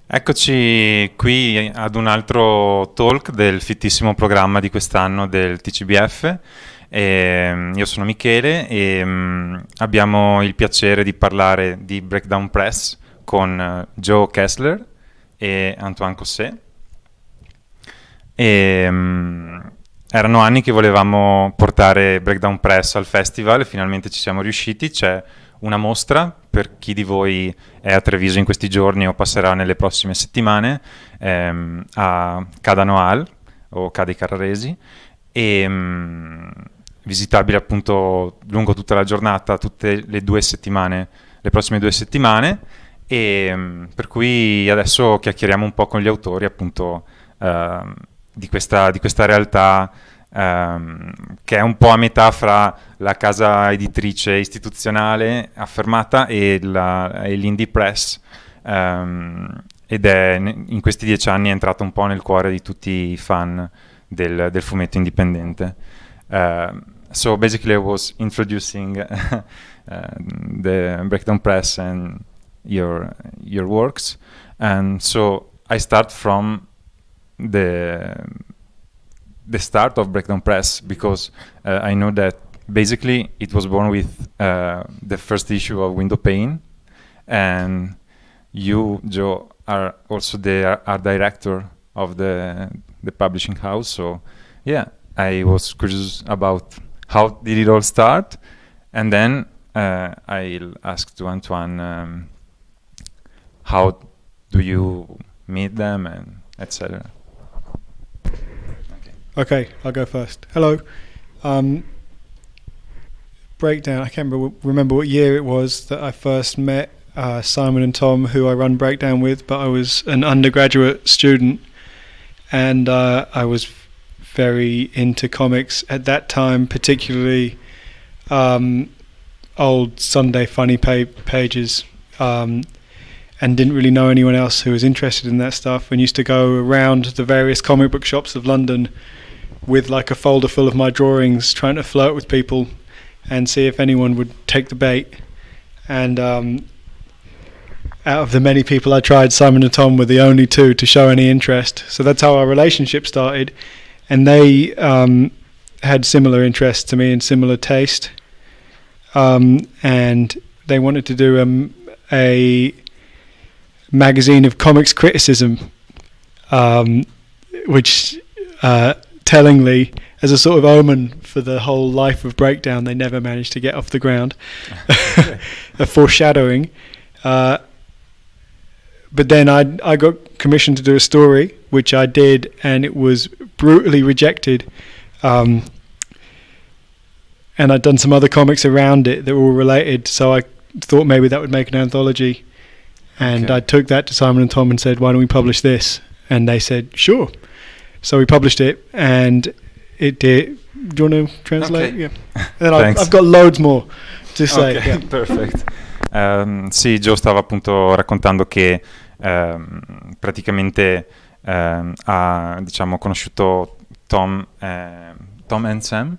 Eccoci qui ad un altro talk del fittissimo programma di quest'anno del TCBF. Io sono Michele e abbiamo il piacere di parlare di Breakdown Press con Joe Kessler e Antoine Cossé. Erano anni che volevamo portare Breakdown Press al festival e finalmente ci siamo riusciti. C'è una mostra per chi di voi è a Treviso in questi giorni o passerà nelle prossime settimane a Cada Noal o Cade Carraresi e visitabile appunto lungo tutta la giornata, tutte le prossime 2 settimane, e per cui adesso chiacchieriamo un po' con gli autori appunto di questa realtà che è un po' a metà fra la casa editrice istituzionale affermata e l'indie press, ed è in questi 10 anni è entrata un po' nel cuore di tutti i fan del fumetto indipendente. So basically I was introducing the Breakdown Press and your works, and so I start from the start of Breakdown Press because I know that basically it was born with the first issue of Window Pane, and you, Joe, are also the art director of the publishing house. So yeah, I was curious about how did it all start, and then I'll ask to Antoine how do you meet them and etc. Okay, I'll go first. Hello. Breakdown, I can't remember what year it was that I first met Simon and Tom, who I run Breakdown with, but I was an undergraduate student, and I was very into comics at that time, particularly old Sunday funny pages, and didn't really know anyone else who was interested in that stuff, and used to go around the various comic book shops of London with like a folder full of my drawings, trying to flirt with people and see if anyone would take the bait. And out of the many people I tried, Simon and Tom were the only two to show any interest. So that's how our relationship started. And they had similar interests to me and similar taste. And they wanted to do a magazine of comics criticism, which tellingly, as a sort of omen for the whole life of Breakdown, they never managed to get off the ground. A foreshadowing. But then I got commissioned to do a story, which I did, and it was brutally rejected. And I'd done some other comics around it that were all related, so I thought maybe that would make an anthology. And I took that to Simon and Tom and said, why don't we publish this? And they said, sure. So we published it, and it did. Do you want to translate? Okay. Yeah. And I've got loads more to say. Okay, yeah. Perfect. Sì, Joe stava appunto raccontando che praticamente ha, diciamo, conosciuto Tom and Sam,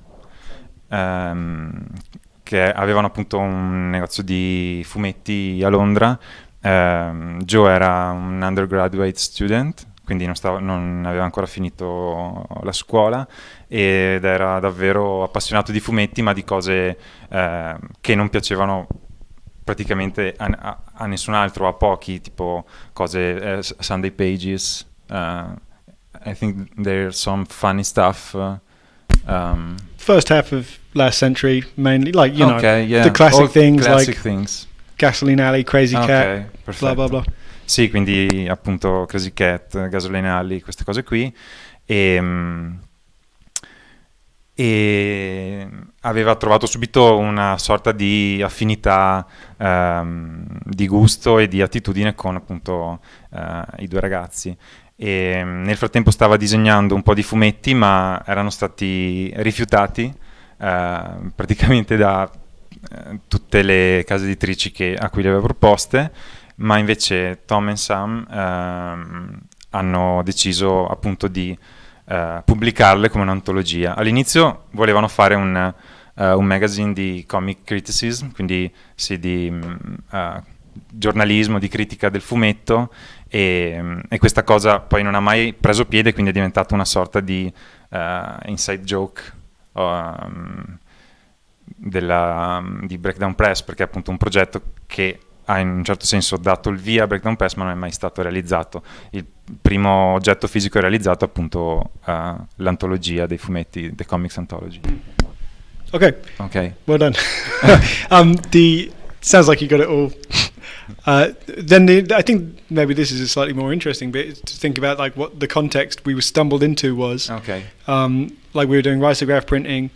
che avevano appunto un negozio di fumetti a Londra. Joe era un undergraduate student, quindi non aveva ancora finito la scuola, ed era davvero appassionato di fumetti, ma di cose che non piacevano praticamente a nessun altro, a pochi, tipo cose Sunday pages. I think there's some funny stuff. First half of last century, mainly, like, you know, yeah. the classic things, classic like things. Gasoline Crazy Cat, perfetto. blah blah blah. Sì, quindi appunto Crazy Cat, Gasoline Alley, queste cose qui, e aveva trovato subito una sorta di affinità di gusto e di attitudine con appunto i due ragazzi. E nel frattempo stava disegnando un po' di fumetti, ma erano stati rifiutati praticamente da tutte le case editrici a cui le aveva proposte, ma invece Tom e Sam hanno deciso appunto di pubblicarle come un'antologia. All'inizio volevano fare un magazine di comic criticism, quindi sì, di giornalismo, di critica del fumetto, e questa cosa poi non ha mai preso piede, quindi è diventata una sorta di inside joke di Breakdown Press, perché è appunto un progetto che ha in un certo senso dato il via a Breakdown Press, ma non è mai stato realizzato. Il primo oggetto fisico realizzato è appunto l'antologia dei fumetti, The Comics Anthology. Okay. Well done. Sounds like you got it all. Then I think maybe this is a slightly more interesting bit to think about, like what the context we were stumbled into was. Okay. Like we were doing risograph printing.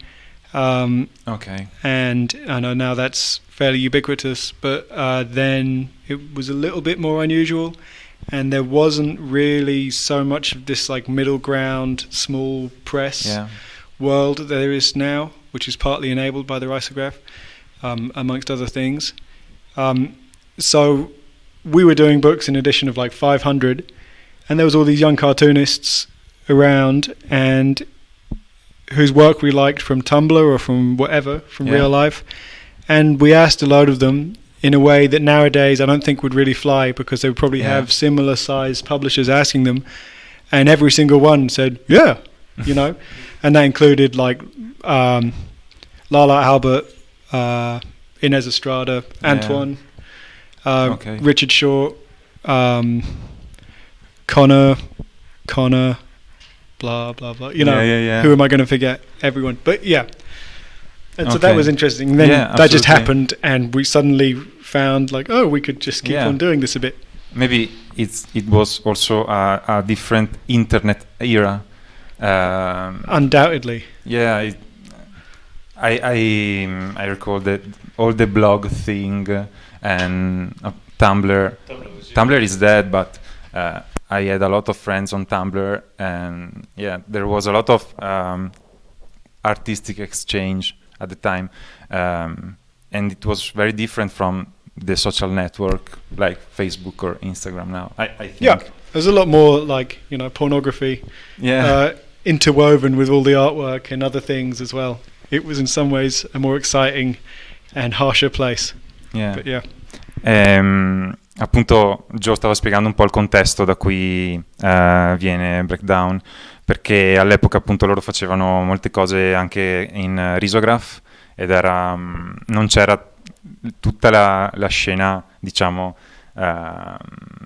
Okay. And I know now that's fairly ubiquitous, but then it was a little bit more unusual, and there wasn't really so much of this like middle ground small press world that there is now, which is partly enabled by the risograph, amongst other things. So we were doing books in an edition of like 500, and there was all these young cartoonists around, and whose work we liked from Tumblr or from whatever, from real life. And we asked a load of them in a way that nowadays I don't think would really fly, because they would probably have similar sized publishers asking them, and every single one said, yeah, you know. And that included like Lala Albert, Inez Estrada, Antoine, Richard Short, Connor, blah blah blah. You know, who am I going to forget? Everyone. But yeah, and so that was interesting. And then that just happened, and we suddenly found like, oh, we could just keep on doing this a bit. Maybe it was also a different internet era. Undoubtedly. Yeah, I recall that all the blog thing and Tumblr is dead, but I had a lot of friends on Tumblr, and there was a lot of artistic exchange at the time, and it was very different from the social network like Facebook or Instagram now. I think. Yeah, there's a lot more like, you know, pornography interwoven with all the artwork and other things as well. It was in some ways a more exciting and harsher place. Yeah. But appunto Joe stava spiegando un po' il contesto da cui viene Breakdown, perché all'epoca appunto loro facevano molte cose anche in risograph, ed non c'era tutta la scena, diciamo,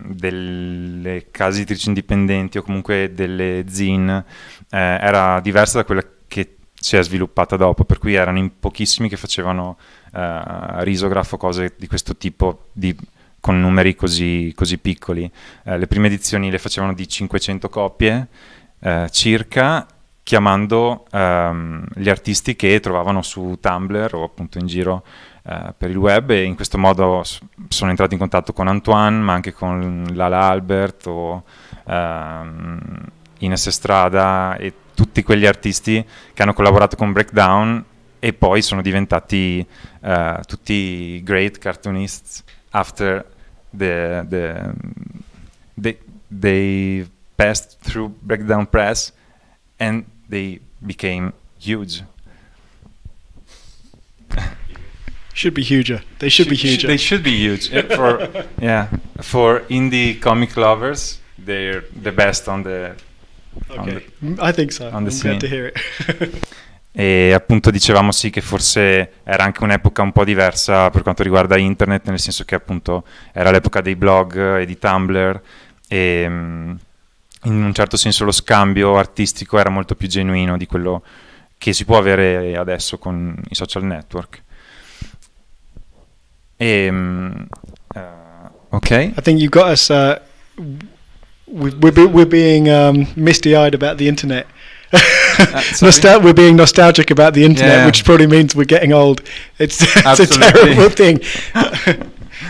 delle case editrici indipendenti o comunque delle zine, era diversa da quella che si è sviluppata dopo, per cui erano in pochissimi che facevano risograph o cose di questo tipo, con numeri così piccoli. Le prime edizioni le facevano di 500 copie circa, chiamando gli artisti che trovavano su Tumblr o appunto in giro per il web, e in questo modo sono entrato in contatto con Antoine, ma anche con Lala Albert o Ines Estrada e tutti quegli artisti che hanno collaborato con Breakdown e poi sono diventati tutti great cartoonists after they passed through Breakdown Press and they became huge. Should be huger. They should be huger. They should be huge. For indie comic lovers, they're the best on the. I think so. I'm scene. glad to hear it. E appunto dicevamo sì che forse era anche un'epoca un po' diversa per quanto riguarda internet, nel senso che appunto era l'epoca dei blog e di Tumblr, e in un certo senso lo scambio artistico era molto più genuino di quello che si può avere adesso con i social network. Okay. I think you got us. We're being misty-eyed about the internet. We're being nostalgic about the internet, which probably means we're getting old. It's a terrible thing.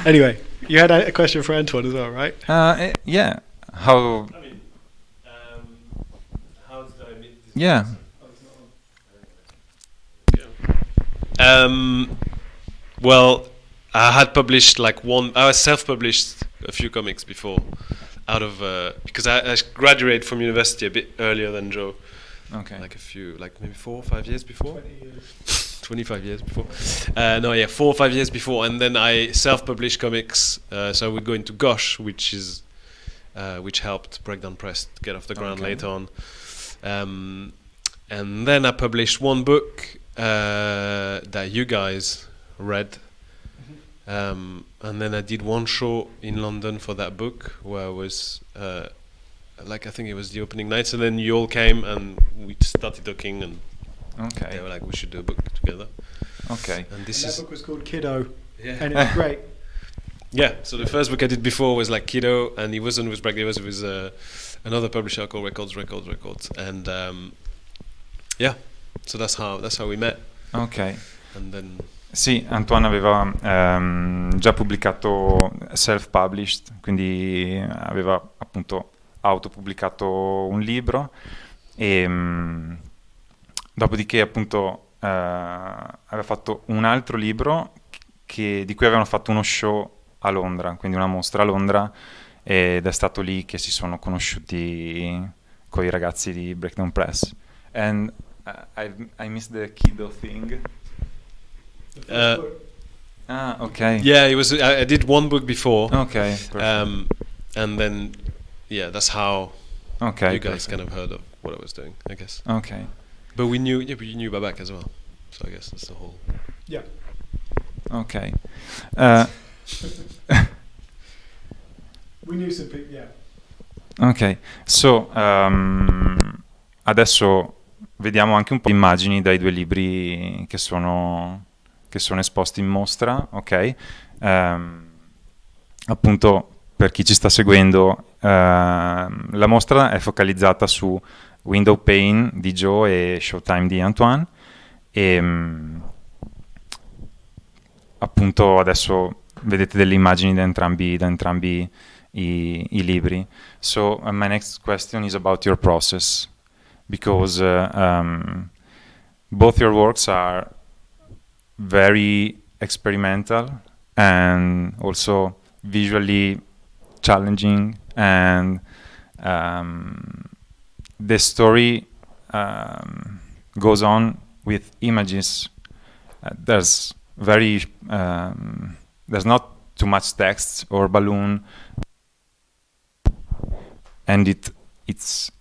Anyway, you had a question for Antoine as well, right? Yeah. How? I mean, how did I meet this? Yeah. Well, I had published I was self-published a few comics before, out of because I graduated from university a bit earlier than Joe. Okay. Like maybe 4 or 5 years before. 20 years. 25 years before. No, yeah, 4 or 5 years before, and then I self-published comics. So I would go into Gosh, which helped Breakdown Press get off the ground later on. And then I published one book that you guys read. And then I did one show in London for that book where I was, I think it was the opening night. And then you all came and we started talking, and they were like, we should do a book together. Okay. And that book was called Kiddo. Yeah. And it was great. Yeah, so the first book I did before was like Kiddo, and it wasn't with Breakdown, it was another publisher called Records. And yeah, so that's how we met. Ok. And then sì, Antoine aveva già pubblicato self-published, quindi aveva appunto autopubblicato un libro e dopodiché appunto aveva fatto un altro libro di cui avevano fatto uno show a Londra, quindi una mostra a Londra, ed è stato lì che si sono conosciuti con i ragazzi di Breakdown Press. And I missed the Kiddo thing. Okay. Yeah, it was. I did one book before. Okay. And then, yeah, that's how you guys perfect. kind of heard of what I was doing, I guess. Okay. But we knew, but you knew Babak as well. So I guess that's the whole. Yeah. Okay. We knew some people, yeah. Ok, so adesso vediamo anche un po' di immagini dai due libri che sono esposti in mostra, ok? Appunto, per chi ci sta seguendo, la mostra è focalizzata su Window Pane di Joe e Showtime di Antoine, e appunto adesso vedete delle immagini da entrambi i libri. So my next question is about your process, because both your works are very experimental and also visually challenging, and the story goes on with images. There's not too much text or balloon, and it's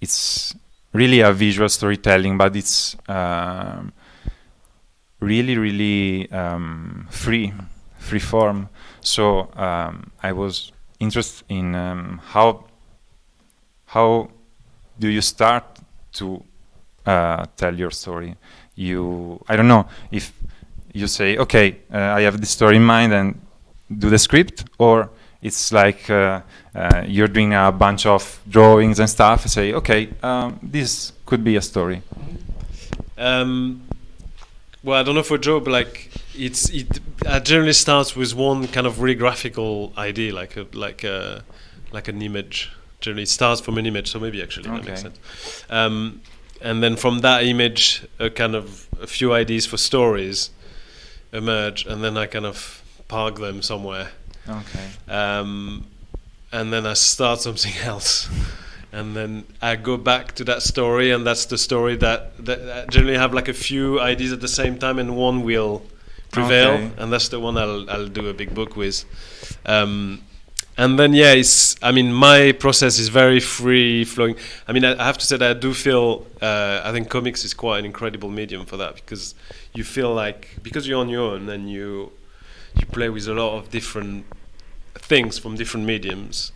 really a visual storytelling, but it's really free form. So I was interested in how do you start to tell your story. I don't know if you say, okay, I have this story in mind and do the script, or it's like you're doing a bunch of drawings and stuff and say, okay, this could be a story. Well, I don't know for Joe, but like it generally starts with one kind of really graphical idea, like an image. Generally, it starts from an image, so maybe actually that makes sense. And then from that image, a few ideas for stories emerge, and then I kind of park them somewhere. Okay. And then I start something else, and then I go back to that story, and that's the story that I generally have like a few ideas at the same time, and one will prevail, and that's the one I'll do a big book with. And then my process is very free flowing. I mean, I have to say that I do feel I think comics is quite an incredible medium for that, because you feel like, because you're on your own and you play with a lot of different things from different mediums,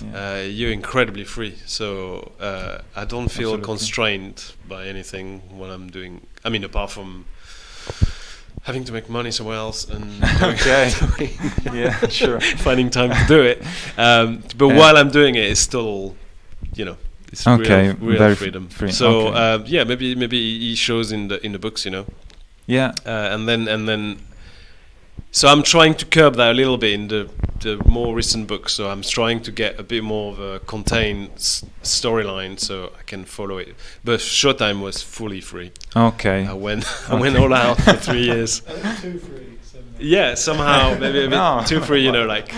you're incredibly free. So I don't feel Absolutely. constrained by anything when I'm doing. I mean, apart from having to make money somewhere else and finding time to do it. But while I'm doing it, it's still, it's real freedom. Free. So maybe he shows in the books, Yeah. And then. So I'm trying to curb that a little bit in the more recent books. So I'm trying to get a bit more of a contained storyline so I can follow it. But Showtime was fully free. Okay. I went all out for 3 years. Too free. Yeah, somehow maybe a bit too free. Like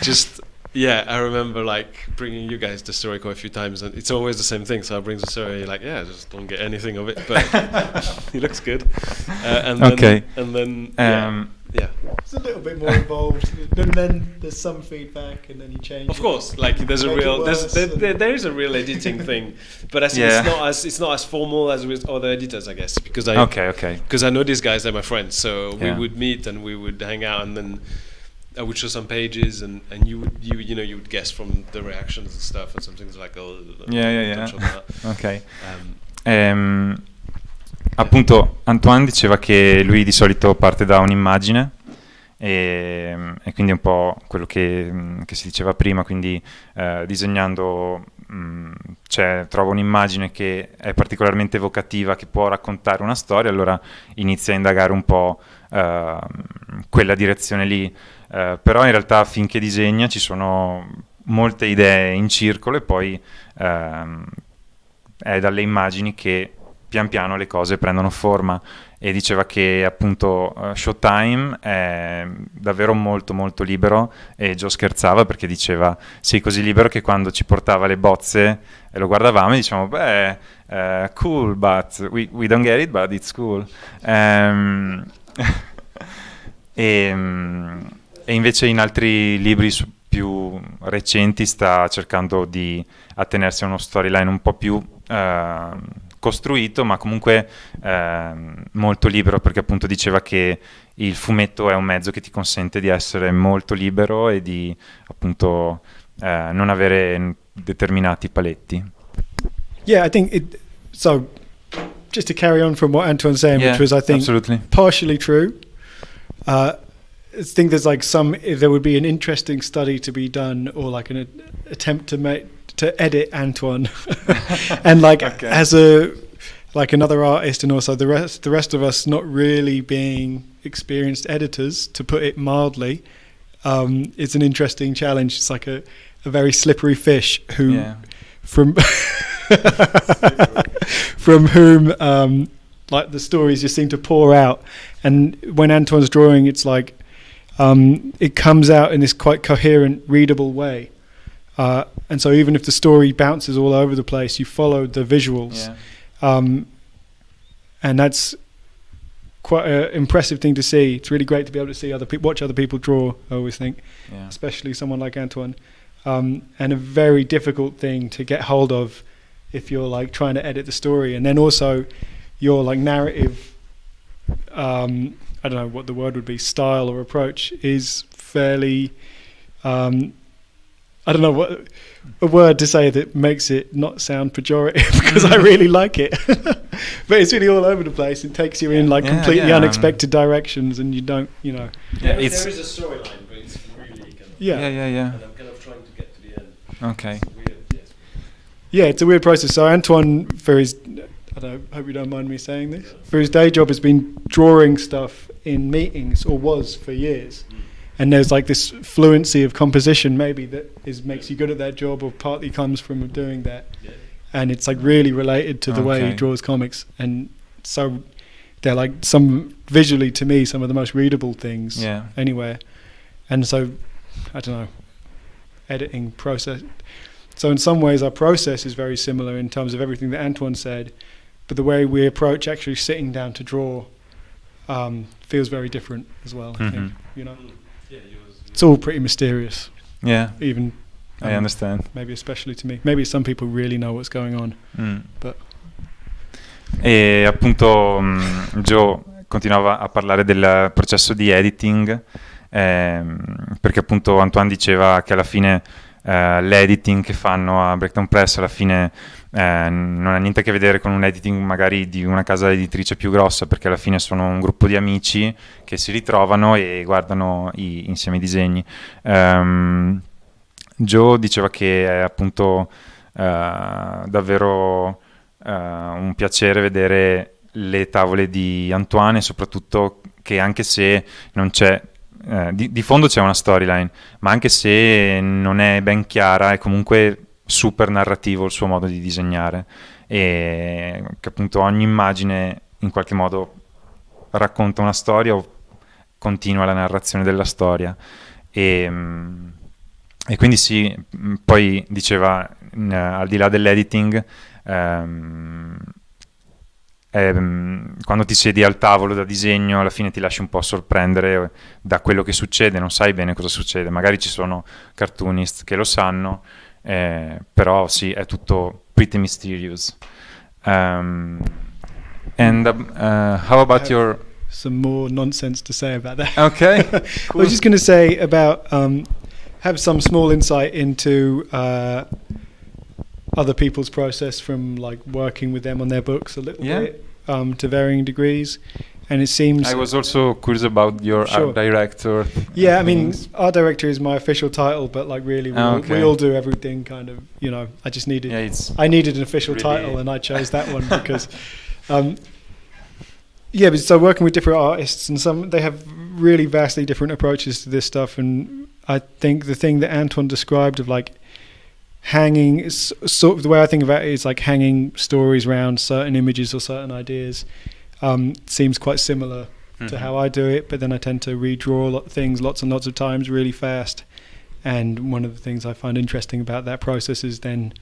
just Yeah, I remember like bringing you guys the story quite a few times, and it's always the same thing. So I bring the story, and you're like, yeah, I just don't get anything of it, but it looks good. And then yeah. It's a little bit more involved, and then there's some feedback, and then you change. Of course, like there's a real there is a real editing thing, but I think it's not as formal as with other editors, I guess, because I know these guys, they're my friends, so we would meet and we would hang out, and then I would show some pages, and you would guess from the reactions and stuff, and some things like, oh, don't show that. Ok. Appunto, Antoine diceva che lui di solito parte da un'immagine e quindi è un po' quello che si diceva prima, quindi disegnando trova un'immagine che è particolarmente evocativa, che può raccontare una storia, allora inizia a indagare un po' quella direzione lì. Però in realtà finché disegna ci sono molte idee in circolo e poi è dalle immagini che pian piano le cose prendono forma, e diceva che appunto Showtime è davvero molto molto libero, e Joe scherzava perché diceva sei così libero che quando ci portava le bozze e lo guardavamo e dicevamo cool, but we don't get it, but it's cool. E invece in altri libri più recenti sta cercando di attenersi a uno storyline un po' più costruito, ma comunque molto libero, perché appunto diceva che il fumetto è un mezzo che ti consente di essere molto libero e di appunto non avere determinati paletti. Yeah, I think so just to carry on from what Antoine's saying, which was, I think, absolutely partially true. I think there's like there would be an interesting study to be done, or like an attempt to edit Antoine, and like as another artist, and also the rest of us not really being experienced editors, to put it mildly, it's an interesting challenge. It's like a very slippery fish from whom like the stories just seem to pour out, and when Antoine's drawing, it's like it comes out in this quite coherent, readable way. And so even if the story bounces all over the place, you follow the visuals. And that's quite an impressive thing to see. It's really great to be able to see watch other people draw, I always think, especially someone like Antoine. And a very difficult thing to get hold of if you're like trying to edit the story. And then also your like narrative, I don't know what the word would be, style or approach is fairly, I don't know what a word to say that makes it not sound pejorative, because I really like it. But it's really all over the place. It takes you in like completely unexpected directions, and you don't, there is a storyline, but it's really kind of, and I'm kind of trying to get to the end. Okay. It's weird, yeah, it's a weird process. So Antoine, for his, I hope you don't mind me saying this, for his day job has been drawing stuff in meetings, or was for years. And there's like this fluency of composition maybe that makes you good at that job, or partly comes from doing that. And it's like really related to the way he draws comics. And so they're like visually to me, some of the most readable things anywhere. And so, I don't know, editing process. So in some ways our process is very similar in terms of everything that Antoine said, but the way we approach actually sitting down to draw feels very different as well, I think, It's all pretty mysterious. Yeah, even I understand. Maybe especially to me. Maybe some people really know what's going on. But. E appunto Joe continuava a parlare del processo di editing, perché appunto Antoine diceva che alla fine l'editing che fanno a Breakdown Press alla fine non ha niente a che vedere con un editing magari di una casa editrice più grossa, perché alla fine sono un gruppo di amici che si ritrovano e guardano insieme i disegni. Joe diceva che è appunto davvero un piacere vedere le tavole di Antoine, e soprattutto che anche se non c'è di fondo c'è una storyline, ma anche se non è ben chiara è comunque super narrativo il suo modo di disegnare, e che appunto ogni immagine in qualche modo racconta una storia o continua la narrazione della storia, e E quindi sì, poi diceva, al di là dell'editing, quando ti siedi al tavolo da disegno alla fine ti lasci un po' sorprendere da quello che succede, non sai bene cosa succede, magari ci sono cartoonist che lo sanno, però sì, è tutto pretty mysterious. How about your... Some more nonsense to say about that. Okay. I was just going to say about have some small insight into other people's process from like working with them on their books a little bit to varying degrees, and it seems I was also curious about your art director. Yeah, I mean, art director is my official title, but like really, we all do everything kind of. You know, I just needed I needed an official title, and I chose that one because. Yeah, but so working with different artists, and some they have really vastly different approaches to this stuff, and I think the thing that Antoine described of like hanging, sort of the way I think about it is like hanging stories around certain images or certain ideas, seems quite similar to how I do it, but then I tend to redraw things lots and lots of times really fast, and one of the things I find interesting about that process is then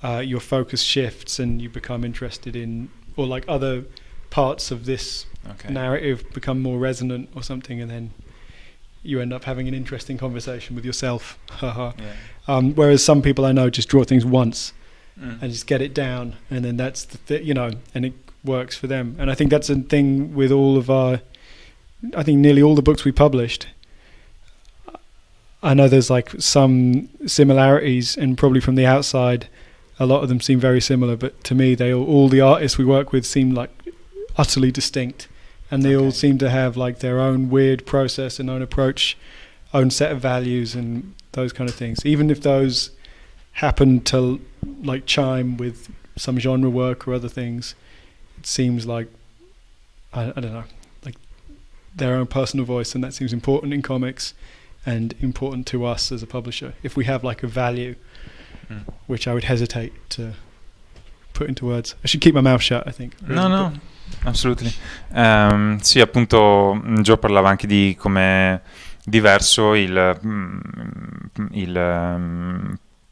your focus shifts and you become interested in, or like other parts of this narrative become more resonant or something, and then you end up having an interesting conversation with yourself. Whereas some people I know just draw things once and just get it down, and then that's the and it works for them. And I think that's a thing with all of I think nearly all the books we published. I know there's like some similarities, and probably from the outside a lot of them seem very similar, but to me all the artists we work with seem like utterly distinct, and they all seem to have like their own weird process and own approach, own set of values and those kind of things, even if those happen to like chime with some genre work or other things. It seems like I don't know, like their own personal voice, and that seems important in comics and important to us as a publisher if we have like a value, which I would hesitate to put into words. I should keep my mouth shut, I think. No, assolutely. Sì, appunto Joe parlava anche di come diverso il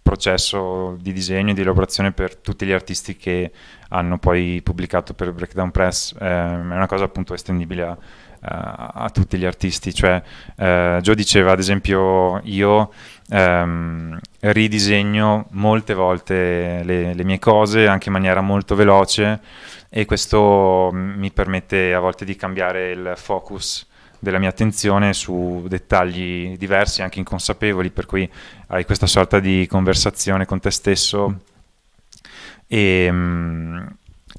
processo di disegno e di elaborazione per tutti gli artisti che hanno poi pubblicato per Breakdown Press. È una cosa appunto estendibile a tutti gli artisti, cioè Joe diceva ad esempio io ridisegno molte volte le mie cose anche in maniera molto veloce, e questo mi permette a volte di cambiare il focus della mia attenzione su dettagli diversi, anche inconsapevoli, per cui hai questa sorta di conversazione con te stesso e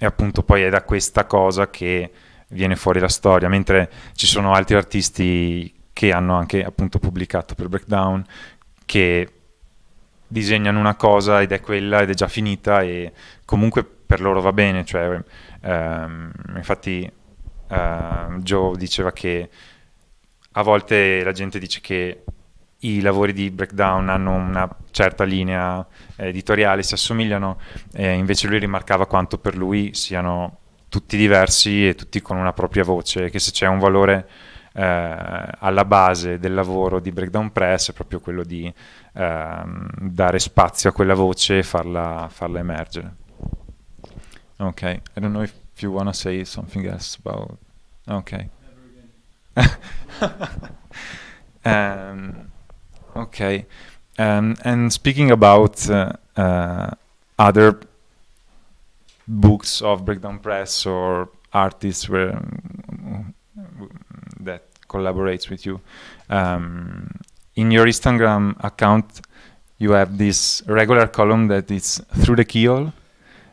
appunto poi è da questa cosa che viene fuori la storia, mentre ci sono altri artisti che hanno anche appunto pubblicato per Breakdown che disegnano una cosa ed è quella ed è già finita, e comunque per loro va bene, cioè infatti Joe diceva che a volte la gente dice che i lavori di Breakdown hanno una certa linea editoriale, si assomigliano, invece lui rimarcava quanto per lui siano tutti diversi e tutti con una propria voce, che se c'è un valore alla base del lavoro di Breakdown Press è proprio quello di dare spazio a quella voce e farla emergere. Okay, I don't know if you want to say something else about... Okay. Okay. And speaking about other books of Breakdown Press or artists that collaborates with you, in your Instagram account you have this regular column that is Through the Keyhole,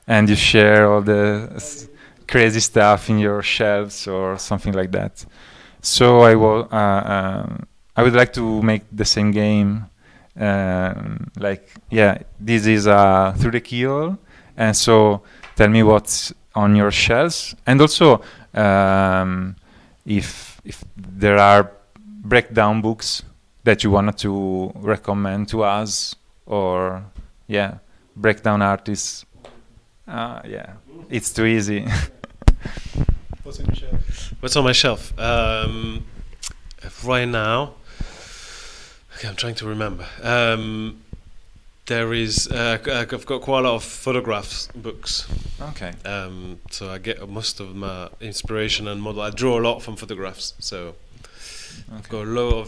and you share all the crazy stuff in your shelves or something like that. So I would like to make the same game. This is Through the Keyhole, and so tell me what's on your shelves, and also if there are breakdown books that you wanted to recommend to us, or breakdown artists. It's too easy. What's on your shelf? What's on my shelf? Right now, Okay, I'm trying to remember. There is. I've got quite a lot of photographs books. Okay. So I get most of my inspiration and model. I draw a lot from photographs. So I've got a lot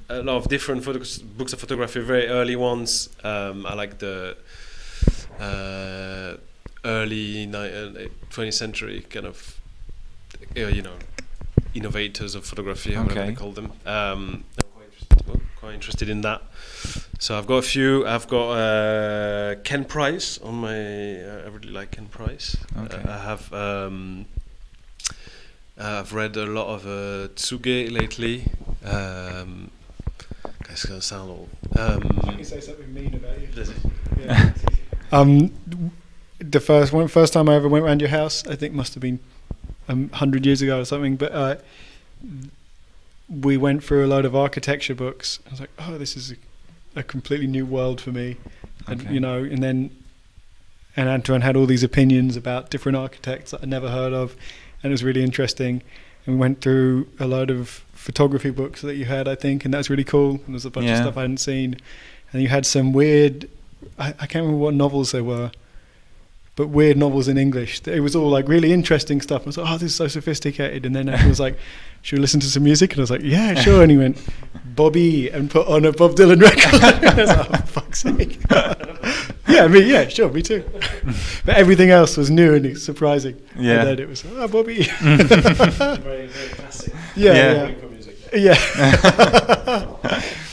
of different books of photography. Very early ones. I like the early 20th century kind of, innovators of photography, or whatever they call them. I'm quite interested in that. So I've got a few. I've got Ken Price on my. I really like Ken Price. Okay. I have. I've read a lot of Tsuge lately. It's gonna sound old. I can say something mean about you. Does it? Yeah. The first time I ever went around your house, I think must have been 100 years ago or something. But we went through a load of architecture books. I was like, oh, this is a completely new world for me. And, and Antoine had all these opinions about different architects that I'd never heard of, and it was really interesting. And we went through a load of photography books that you had, I think, and that was really cool. And there's a bunch of stuff I hadn't seen. And you had some weird, I can't remember what novels they were, but weird novels in English. It was all like really interesting stuff. I was like, oh, this is so sophisticated. And then I was like, should we listen to some music? And I was like, yeah, sure. And he went, Bobby, and put on a Bob Dylan record. And I was like, oh, fuck's sake. Yeah, sure, me too. But everything else was new and surprising. Yeah. And then it was, oh, Bobby. Very, very classic. Yeah.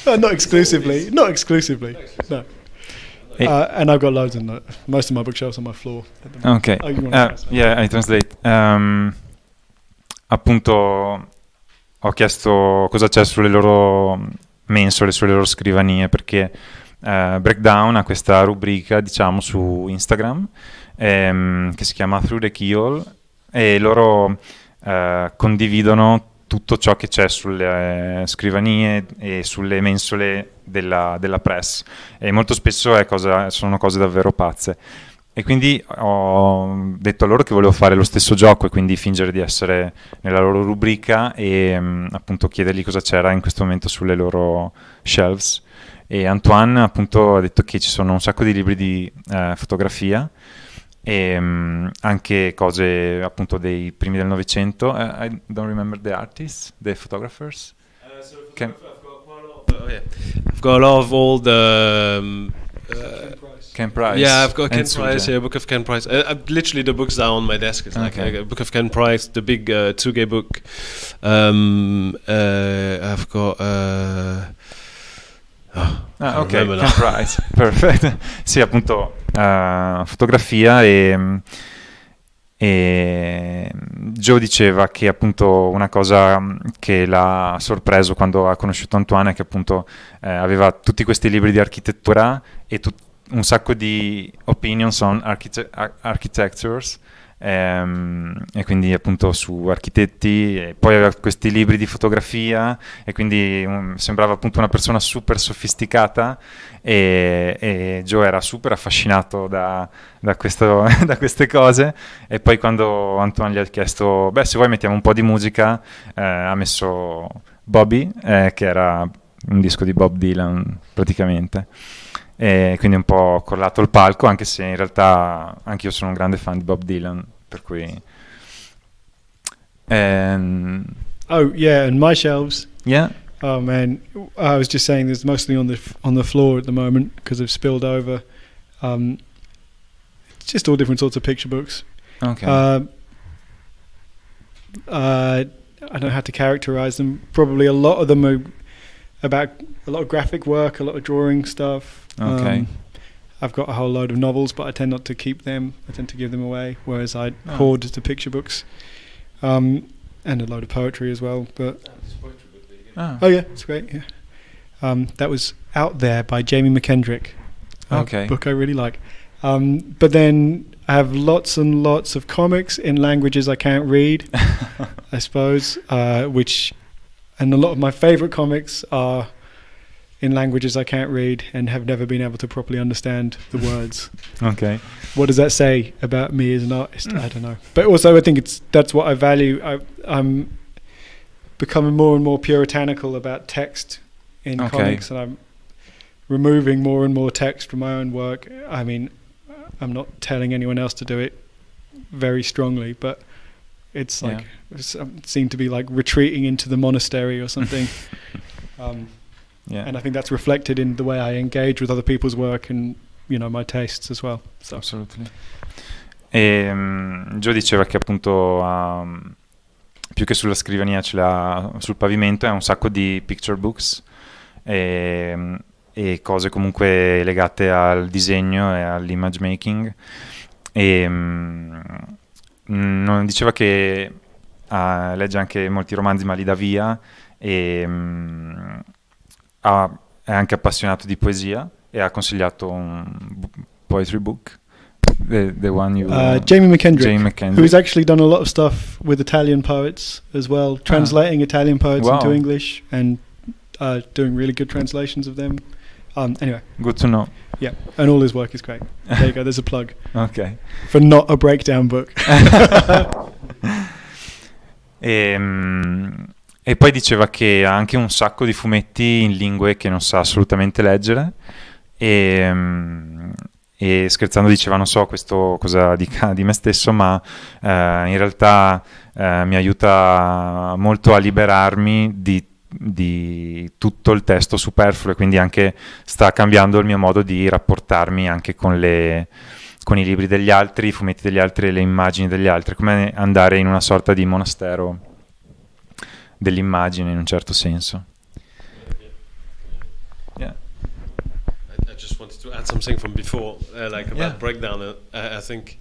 Not exclusively. No. And I've got loads in most of my bookshelves on my floor. Ok, I translate. Appunto ho chiesto cosa c'è sulle loro mensole, sulle loro scrivanie, perché Breakdown ha questa rubrica, diciamo, su Instagram che si chiama Through the Keyhole, e loro condividono tutto ciò che c'è sulle scrivanie e sulle mensole della press, e molto spesso sono cose davvero pazze. E quindi ho detto a loro che volevo fare lo stesso gioco e quindi fingere di essere nella loro rubrica e appunto chiedergli cosa c'era in questo momento sulle loro shelves. E Antoine appunto ha detto che ci sono un sacco di libri di fotografia e anche cose appunto dei primi del Novecento. I don't remember the artists, the photographers. I've got a lot of old. Ken Price. Yeah, I've got Ken Price. Yeah, a book of Ken Price. Literally, the book's down on my desk. It's like a book of Ken Price, the big Tsuge book. I've got. Ken Price, perfetto. Sì, appunto, fotografia e Joe diceva che appunto una cosa che l'ha sorpreso quando ha conosciuto Antoine è che appunto aveva tutti questi libri di architettura e un sacco di opinions on architectures, e quindi appunto su architetti, e poi aveva questi libri di fotografia e quindi sembrava appunto una persona super sofisticata, e Joe era super affascinato da queste cose. E poi quando Antoine gli ha chiesto se vuoi mettiamo un po' di musica, ha messo Bobby, che era un disco di Bob Dylan praticamente, e quindi un po' correlato al palco, anche se in realtà anche io sono un grande fan di Bob Dylan, per cui and my shelves, oh man, I was just saying there's mostly on the floor at the moment because they've spilled over. It's just all different sorts of picture books. I don't know how to characterize them. Probably a lot of them are about a lot of graphic work, a lot of drawing stuff. I've got a whole load of novels, but I tend not to keep them. I tend to give them away, whereas I hoard the picture books, and a load of poetry as well. But it's great. Yeah, that was Out There by Jamie McKendrick. A book I really like. But then I have lots and lots of comics in languages I can't read, I suppose. And a lot of my favorite comics are in languages I can't read and have never been able to properly understand the words. What does that say about me as an artist? I don't know. But also I think that's what I value. I'm becoming more and more puritanical about text in Okay. comics, and I'm removing more and more text from my own work. I mean, I'm not telling anyone else to do it very strongly, but it's like it seemed to be like retreating into the monastery or something. And I think that's reflected in the way I engage with other people's work and, you know, my tastes as well. So. Assolutamente. E Joe diceva che appunto più che sulla scrivania ce l'ha sul pavimento, ha un sacco di picture books e cose comunque legate al disegno e all'image making. E non diceva che legge anche molti romanzi ma li dà via e è anche appassionato di poesia e ha consigliato un poetry book, the one you Jamie McKendrick, who's actually done a lot of stuff with Italian poets as well, translating Italian poets into English and doing really good translations of them. Anyway, good to know. Yeah, and all his work is great. There you go, there's a plug. Okay. For not a breakdown book. E poi diceva che ha anche un sacco di fumetti in lingue che non sa assolutamente leggere e scherzando diceva non so questo cosa dica di me stesso, ma in realtà mi aiuta molto a liberarmi di tutto il testo superfluo e quindi anche sta cambiando il mio modo di rapportarmi anche con i libri degli altri, i fumetti degli altri e le immagini degli altri, come andare in una sorta di monastero dell'immagine in un certo senso. Yeah. I just wanted to add something from before, about breakdown. I think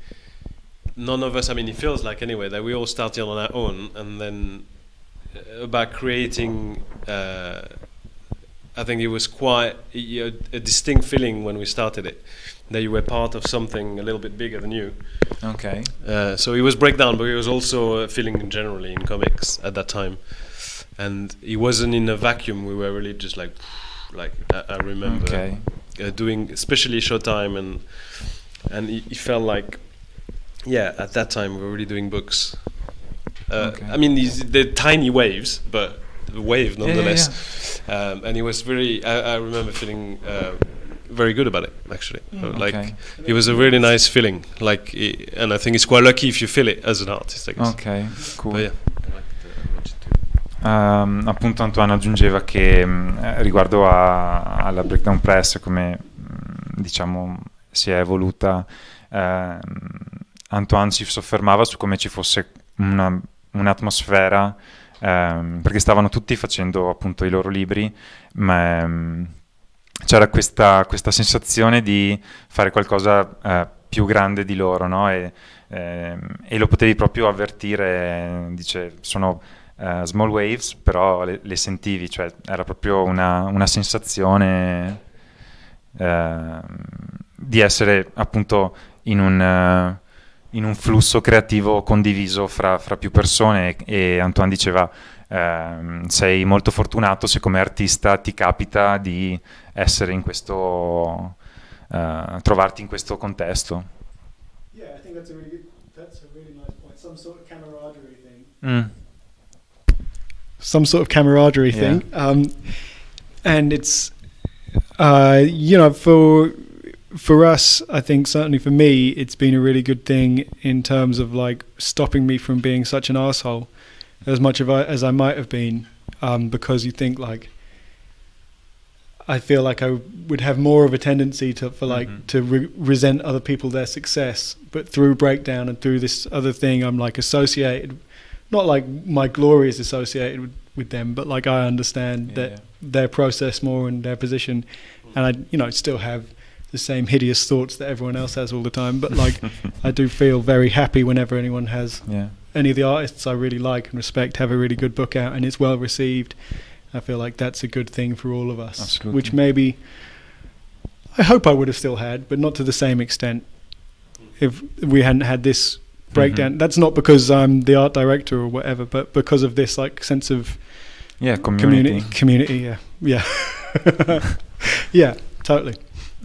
none of us, I mean, it feels like anyway that we all started on our own, and then about creating, I think it was quite a distinct feeling when we started it, that you were part of something a little bit bigger than you. Okay. So it was breakdown, but it was also a feeling generally in comics at that time. And it wasn't in a vacuum. We were really just like I remember doing, especially Showtime, and it felt like, at that time we were really doing books. I mean, they're tiny waves, but a wave nonetheless. Yeah. And it was very. I remember feeling very good about it, actually. It was a really nice feeling. And I think it's quite lucky if you feel it as an artist, I guess. Okay, cool. But appunto Antoine aggiungeva che riguardo alla Breakdown Press, come diciamo si è evoluta, Antoine si soffermava su come ci fosse un'atmosfera, perché stavano tutti facendo appunto i loro libri, ma c'era questa sensazione di fare qualcosa più grande di loro, no? E lo potevi proprio avvertire, dice, sono small waves, però le sentivi, cioè era proprio una sensazione di essere appunto in un flusso creativo condiviso fra più persone e Antoine diceva sei molto fortunato se come artista ti capita di essere in questo trovarti in questo contesto. Yeah, I think that's a really nice point. Some sort of camaraderie thing. Some sort of camaraderie thing. And it's for us, I think certainly for me, it's been a really good thing in terms of like stopping me from being such an arsehole as much as I might have been, because you think like I feel like I would have more of a tendency to resent other people, their success, but through Breakdown and through this other thing, I'm like associated, not like my glory is associated with them, but like I understand that their process more and their position, and I still have the same hideous thoughts that everyone else has all the time, but like I do feel very happy whenever anyone has any of the artists I really like and respect have a really good book out and it's well received. I feel like that's a good thing for all of us. Absolutely. Which maybe I hope I would have still had, but not to the same extent if we hadn't had this Breakdown. That's not because I'm the art director or whatever, but because of this like sense of community. Yeah. Yeah, totally.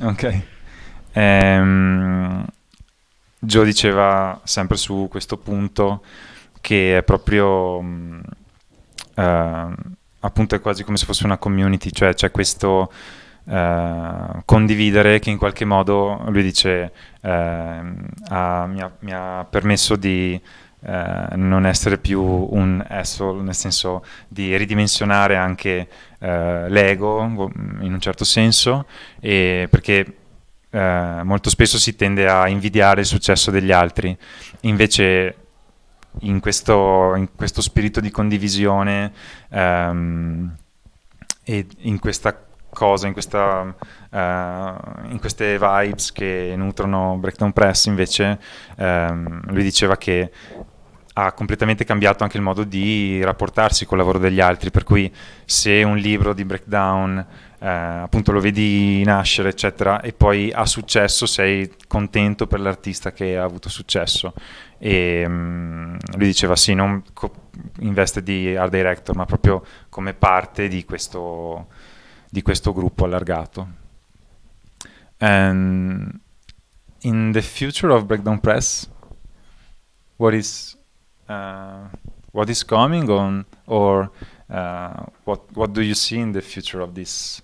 Ok. Joe diceva sempre su questo punto che è proprio appunto è quasi come se fosse una community, cioè c'è questo condividere che in qualche modo, lui dice, mi ha permesso di non essere più un asshole, nel senso di ridimensionare anche l'ego in un certo senso, e perché molto spesso si tende a invidiare il successo degli altri, invece in questo spirito di condivisione e in questa cosa, in queste vibes che nutrono Breakdown Press, invece lui diceva che ha completamente cambiato anche il modo di rapportarsi col lavoro degli altri, per cui se un libro di breakdown appunto lo vedi nascere eccetera e poi ha successo, sei contento per l'artista che ha avuto successo. E lui diceva sì, non in veste di art director, ma proprio come parte di questo gruppo allargato. And in the future of Breakdown Press, what is coming on, or what do you see in the future of this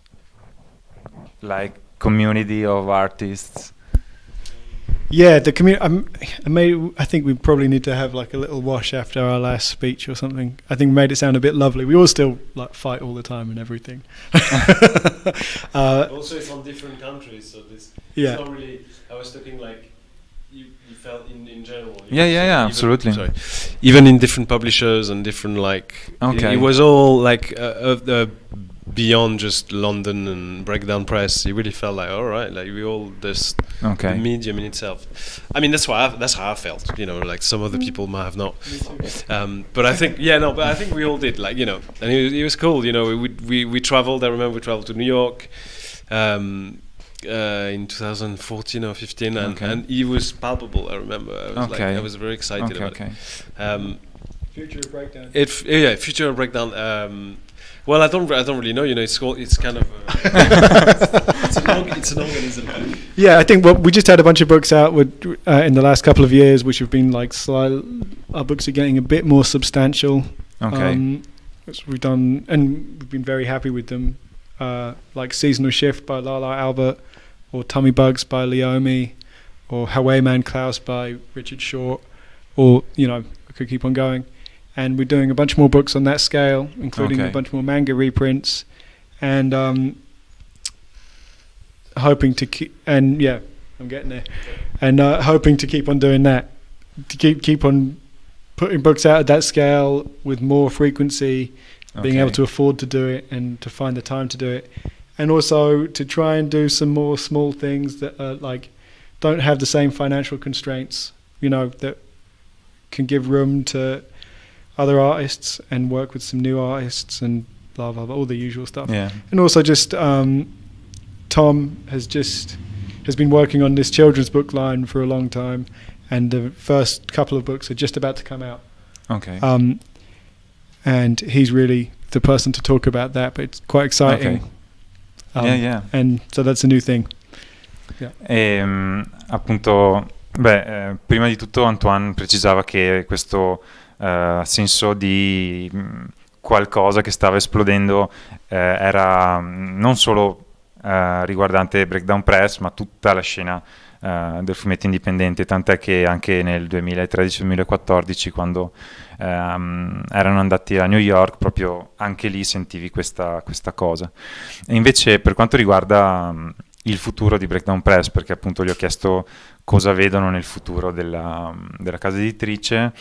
like community of artists? Yeah, the community. I think we probably need to have like a little wash after our last speech or something. I think we made it sound a bit lovely. We all still like fight all the time and everything. Also, it's on different countries, so this. Yeah. It's not really. I was talking like you felt in general. Yeah, absolutely. Sorry, even in different publishers and different like. Okay. It was all like beyond just London and Breakdown Press. It really felt like all right, like we all this the medium in itself. I mean, that's how I felt. You know, like some other people might have not. But I think but I think we all did. Like and it was cool. You know, we traveled. I remember we traveled to New York. In 2014 or 15, and it was palpable. I remember. I was very excited about it. Future of Breakdown. Future of Breakdown. Well, I don't really know. You know, it's kind of it's an organism. Yeah, I think we just had a bunch of books out in the last couple of years, which have been like our books are getting a bit more substantial. Okay. Which we've done, and we've been very happy with them. Like Seasonal Shift by Lala Albert, or Tummy Bugs by Leomi, or Highwayman Klaus by Richard Short, or I could keep on going. And we're doing a bunch more books on that scale, including a bunch more manga reprints, and hoping to I'm getting there, and hoping to keep on doing that, to keep on putting books out at that scale with more frequency. Being able to afford to do it and to find the time to do it, and also to try and do some more small things that don't have the same financial constraints, that can give room to other artists and work with some new artists and blah blah blah, all the usual stuff. Yeah. And also just Tom has been working on this children's book line for a long time, and the first couple of books are just about to come out. Okay. And he's really the person to talk about that, but it's quite exciting. Yeah. And so that's a new thing. Yeah. Appunto, prima di tutto Antoine precisava che questo senso di qualcosa che stava esplodendo era non solo riguardante Breakdown Press, ma tutta la scena del fumetto indipendente, tant'è che anche nel 2013-2014, quando erano andati a New York, proprio anche lì sentivi questa cosa. E invece per quanto riguarda il futuro di Breakdown Press, perché appunto gli ho chiesto cosa vedono nel futuro della casa editrice,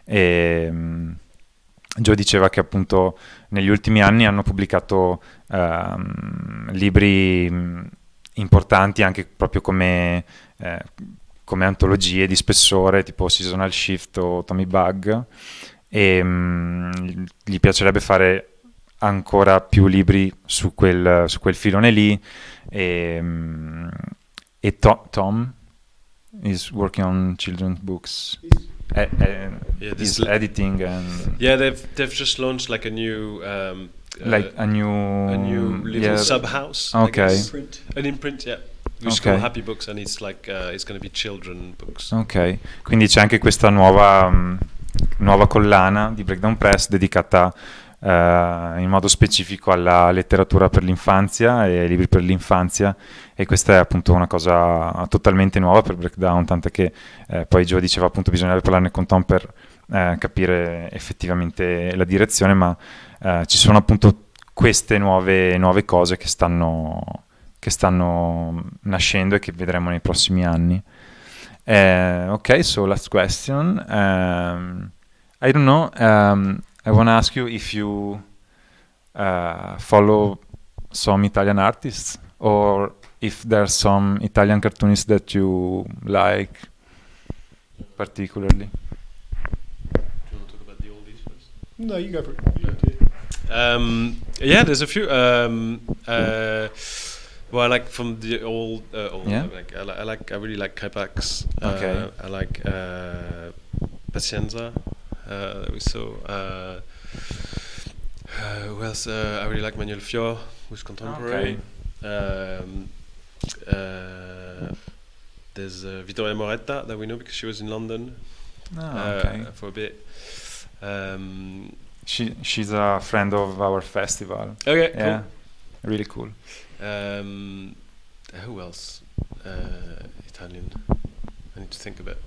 e Joe diceva che appunto negli ultimi anni hanno pubblicato libri importanti anche proprio come antologie di spessore, tipo Seasonal Shift o Tommy Bug, e gli piacerebbe fare ancora più libri su quel filone lì, e Tom is working on children's books. He's editing, and they've just launched like a new a new little sub house. Okay. An imprint, yeah. Which is called Happy Books, and it's like it's going to be children books. Ok, quindi c'è anche questa nuova collana di Breakdown Press dedicata in modo specifico alla letteratura per l'infanzia e ai libri per l'infanzia, e questa è appunto una cosa totalmente nuova per Breakdown, tant'è che poi Joe diceva appunto bisognerebbe parlarne con Tom per capire effettivamente la direzione, ma ci sono appunto queste nuove cose che stanno nascendo e che vedremo nei prossimi anni. Okay, so last question. I don't know. I want to ask you if you follow some Italian artists, or if there's some Italian cartoonists that you like particularly. Do you want to talk about the oldies first? No, you go for it. Yeah, there's a few. Well, I like from the old. Yeah? I really like Kaipax. Okay. I like Pacienza. That we saw. Who else? I really like Manuel Fior, who's contemporary. There's Vittoria Moretta that we know because she was in London for a bit. She's a friend of our festival. Okay, Yeah, cool. really cool. Who else? Italian. I need to think a bit.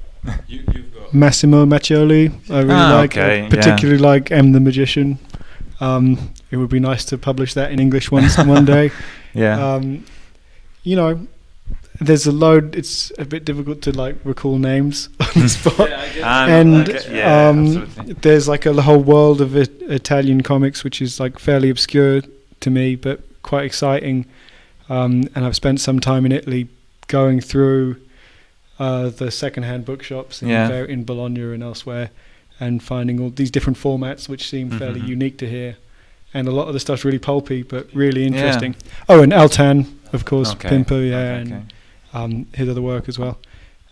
You've got Massimo Macchioli, I really like. okay, I particularly like M the Magician. It would be nice to publish that in English one day. Yeah. You know, there's a load. It's a bit difficult to like recall names on the spot. And absolutely. there's like a whole world of Italian comics which is like fairly obscure to me but quite exciting, and I've spent some time in Italy going through the second-hand bookshops in Bologna and elsewhere, and finding all these different formats which seem fairly unique to here, and a lot of the stuff's really pulpy but really interesting. Oh, and Altan, of course, Pimper, and his other work as well.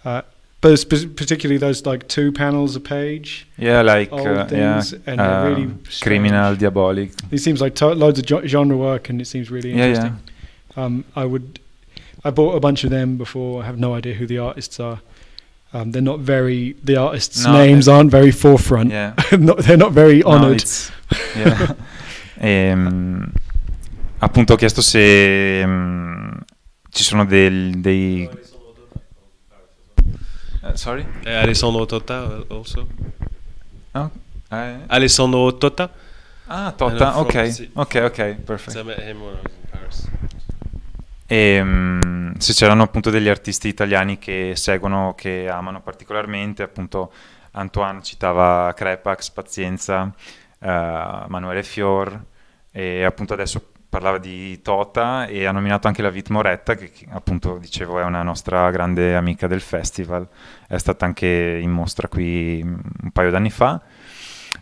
But particularly those like 2 panels a page. Yeah, like old things, and they're really Criminal, Diabolic. It seems like loads of genre work, and it seems really interesting. I bought a bunch of them before. I have no idea who the artists are. The artists' names aren't very forefront. Yeah. They're not very honoured. Appunto ho chiesto se ci sono dei sorry? Alessandro Totta also. Oh, Alessandro Totta. Totta, ok, perfect. So I met him when I was in Paris. E se c'erano appunto degli artisti italiani che seguono, che amano particolarmente, appunto Antoine citava Crepax, Pazienza, Manuele Fior, e appunto adesso parlava di Tota, e ha nominato anche la Vit Moretta, che appunto dicevo è una nostra grande amica del festival, è stata anche in mostra qui un paio d'anni fa.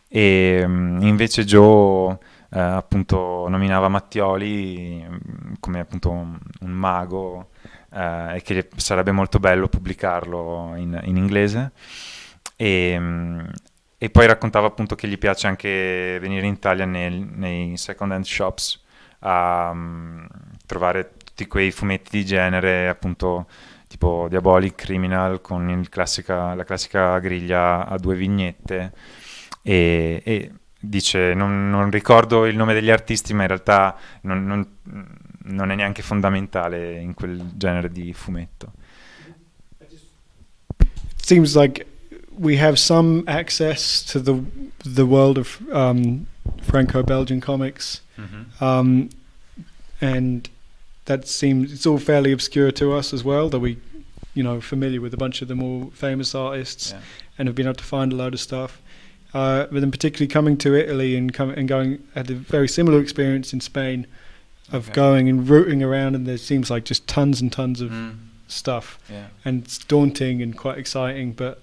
E invece Joe appunto nominava Mattioli come appunto un mago, e che sarebbe molto bello pubblicarlo in inglese, e poi raccontava appunto che gli piace anche venire in Italia nei second hand shops a trovare tutti quei fumetti di genere, appunto tipo Diabolic, Criminal, con la classica griglia a 2 vignette, e dice non ricordo il nome degli artisti, ma in realtà non è neanche fondamentale in quel genere di fumetto. It seems like we have some access to the world of Franco-Belgian comics, and that seems it's all fairly obscure to us as well, though we familiar with a bunch of the more famous artists and have been able to find a load of stuff. But then particularly coming to Italy and going, I had a very similar experience in Spain of going and rooting around, and there seems like just tons and tons of stuff, and it's daunting and quite exciting, but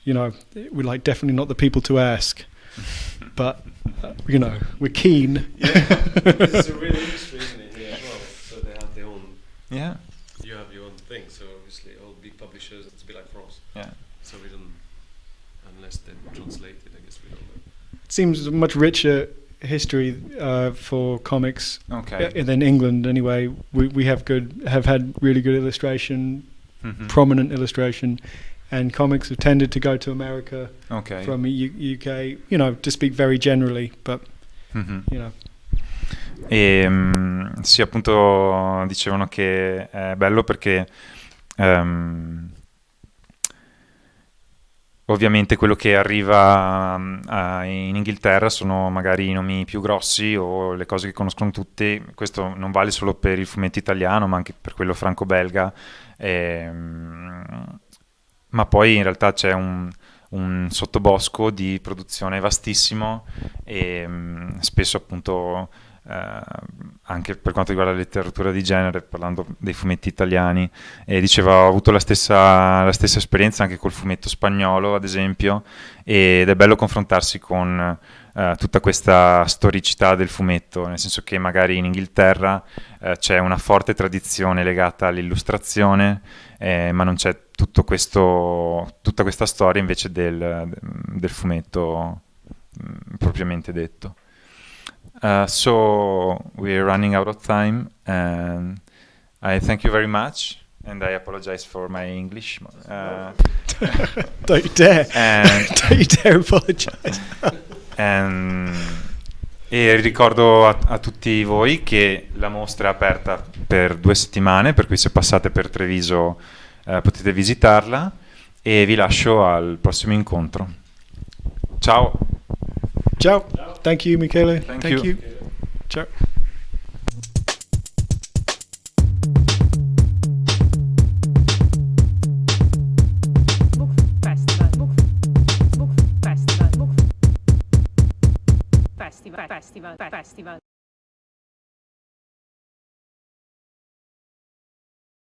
we're like definitely not the people to ask, but we're keen. It's a real industry, isn't it, here as well? So they have their own. Yeah. You have your own thing, so obviously all big publishers, it's a bit like France. Yeah. So we don't, unless they're translated, I guess we don't know. It seems a much richer history for comics than England. Anyway, we have had really good illustration, prominent illustration, and comics have tended to go to America from UK. To speak very generally, but Mhm. you know. E sì, appunto dicevano che è bello perché ovviamente quello che arriva in Inghilterra sono magari i nomi più grossi o le cose che conoscono tutti. Questo non vale solo per il fumetto italiano, ma anche per quello franco-belga. Ma poi in realtà c'è un sottobosco di produzione vastissimo e spesso appunto anche per quanto riguarda la letteratura di genere, parlando dei fumetti italiani, e diceva ho avuto la stessa esperienza anche col fumetto spagnolo ad esempio, ed è bello confrontarsi con tutta questa storicità del fumetto, nel senso che magari in Inghilterra c'è una forte tradizione legata all'illustrazione, ma non c'è tutta questa storia invece del fumetto propriamente detto. So we're running out of time, and I thank you very much, and I apologize for my English. Don't you dare! And, Don't you dare apologise. e ricordo a tutti voi che la mostra è aperta per 2 settimane, per cui se passate per Treviso potete visitarla, e vi lascio al prossimo incontro. Ciao! Ciao. Thank you, Michele. Thank Thank you. you. Ciao. Festival.